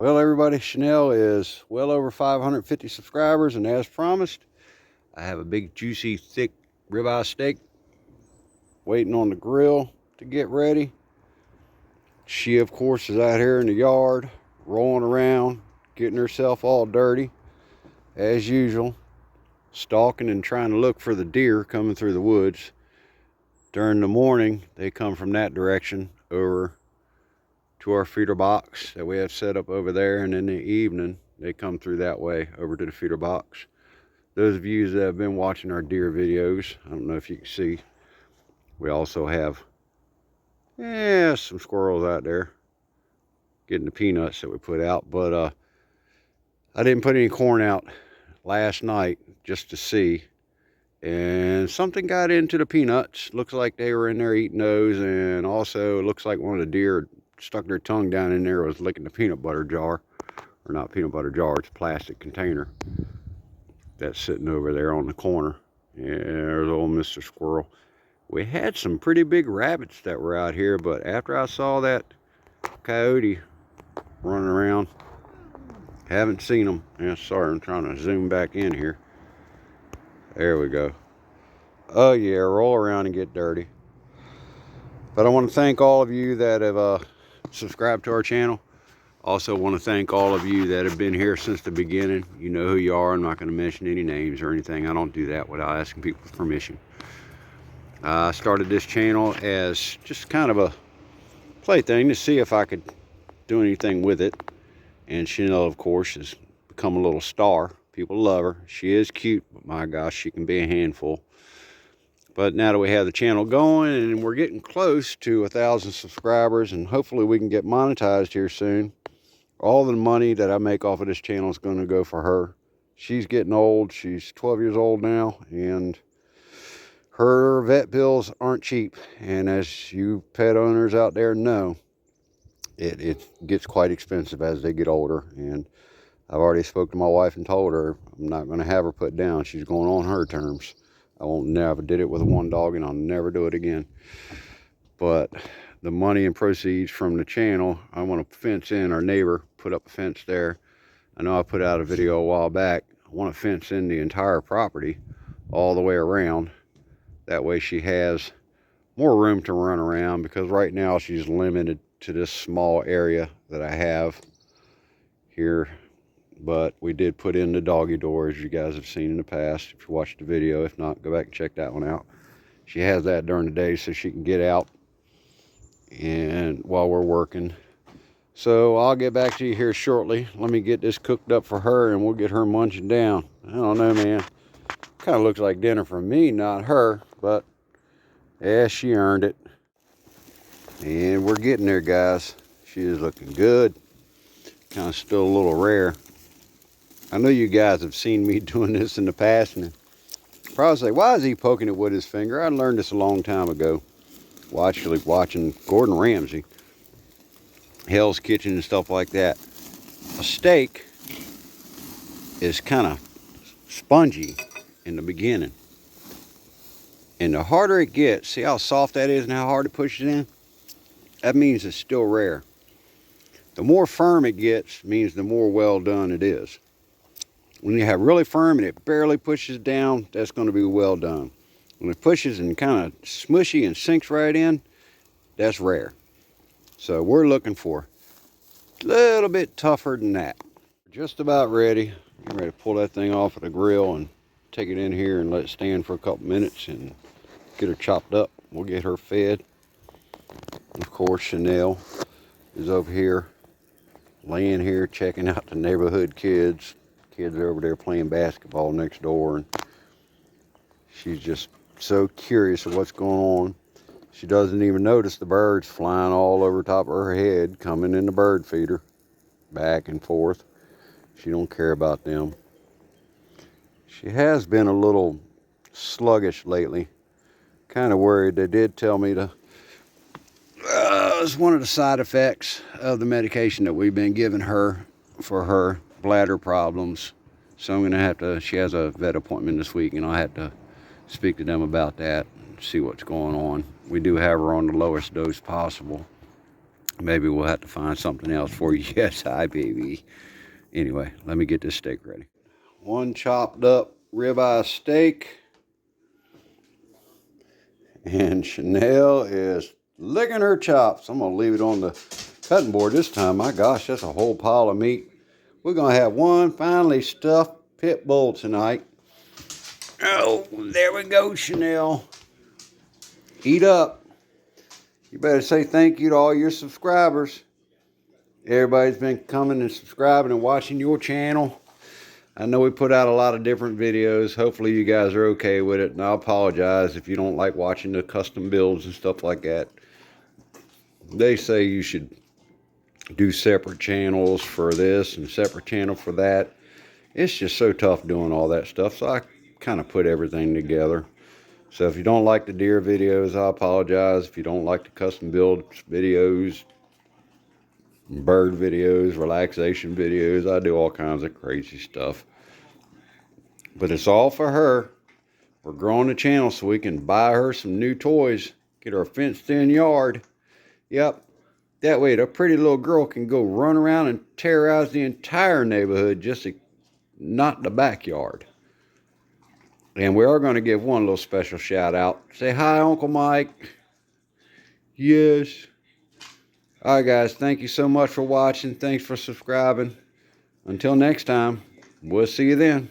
Well, everybody, Chanel is well over 550 subscribers, and as promised, I have a big, juicy, thick ribeye steak waiting on the grill to get ready. She, of course, is out here in the yard, rolling around, getting herself all dirty, as usual, stalking and trying to look for the deer coming through the woods. During the morning, they come from that direction over to our feeder box that we have set up over there, and in the evening, they come through that way over to the feeder box. Those of you that have been watching our deer videos, I don't know if you can see, we also have some squirrels out there getting the peanuts that we put out. But I didn't put any corn out last night just to see, and something got into the peanuts. Looks like they were in there eating those, and also it looks like one of the deer stuck their tongue down in there, was licking the peanut butter jar. Or not peanut butter jar, it's a plastic container that's sitting over there on the corner. Yeah, there's old Mr. Squirrel. We had some pretty big rabbits that were out here, but after I saw that coyote running around, haven't seen them. Yeah, sorry, I'm trying to zoom back in here. There we go. Oh yeah, roll around and get dirty. But I want to thank all of you that have subscribed to our channel. Also want to thank all of you that have been here since the beginning. You know who you are. I'm not going to mention any names or anything. I don't do that without asking people's permission. I started this channel as just kind of a plaything to see if I could do anything with it. And Chanel, of course, has become a little star. People love her. She is cute, but my gosh, she can be a handful. But now that we have the channel going and we're getting close to 1,000 subscribers, and hopefully we can get monetized here soon, all the money that I make off of this channel is going to go for her. She's getting old. She's 12 years old now, and her vet bills aren't cheap. And as you pet owners out there know, it gets quite expensive as they get older. And I've already spoke to my wife and told her I'm not going to have her put down. She's going on her terms. I won't never did it with one dog, and I'll never do it again. But the money and proceeds from the channel, I want to fence in. Our neighbor put up a fence there. I know I put out a video a while back. I want to fence in the entire property all the way around. That way she has more room to run around, because right now she's limited to this small area that I have here. But we did put in the doggy door, as you guys have seen in the past if you watched the video. If not, go back and check that one out. She has that during the day so she can get out and while we're working. So I'll get back to you here shortly. Let me get this cooked up for her, and we'll get her munching down. I don't know, man. Kind of looks like dinner for me, not her, but yeah, she earned it. And we're getting there, guys. She is looking good. Kind of still a little rare. I know you guys have seen me doing this in the past, and probably say, why is he poking it with his finger? I learned this a long time ago, actually watching Gordon Ramsay, Hell's Kitchen and stuff like that. A steak is kind of spongy in the beginning, and the harder it gets, see how soft that is and how hard it pushes in? That means it's still rare. The more firm it gets means the more well done it is. When you have really firm and it barely pushes down, that's going to be well done. When it pushes and kind of smushy and sinks right in, that's rare. So we're looking for a little bit tougher than that. Just about ready. I'm ready to pull that thing off of the grill and take it in here and let it stand for a couple minutes and get her chopped up. We'll get her fed. Of course, Chanel is over here, laying here checking out the neighborhood kids. Kids are over there playing basketball next door, and she's just so curious of what's going on. She doesn't even notice the birds flying all over top of her head, coming in the bird feeder, back and forth. She don't care about them. She has been a little sluggish lately. Kind of worried. They did tell me to it's one of the side effects of the medication that we've been giving her for her bladder problems. So I'm going to have to, she has a vet appointment this week, and I'll have to speak to them about that and see what's going on. We do have her on the lowest dose possible. Maybe we'll have to find something else for you. Yes, hi, baby. Anyway, let me get this steak ready. One chopped up ribeye steak. And Chanel is licking her chops. I'm going to leave it on the cutting board this time. My gosh, that's a whole pile of meat. We're going to have one finely stuffed pit bull tonight. Oh, there we go, Chanel. Eat up. You better say thank you to all your subscribers. Everybody's been coming and subscribing and watching your channel. I know we put out a lot of different videos. Hopefully you guys are okay with it. And I apologize if you don't like watching the custom builds and stuff like that. They say you should do separate channels for this and separate channel for that. It's just so tough doing all that stuff. So I kind of put everything together. So if you don't like the deer videos, I apologize. If you don't like the custom build videos, bird videos, relaxation videos, I do all kinds of crazy stuff. But it's all for her. We're growing the channel so we can buy her some new toys, get her a fenced-in yard. Yep, that way the pretty little girl can go run around and terrorize the entire neighborhood, just not the backyard. And we are going to give one little special shout out. Say hi, Uncle Mike. Yes. All right, guys, thank you so much for watching. Thanks for subscribing. Until next time, we'll see you then.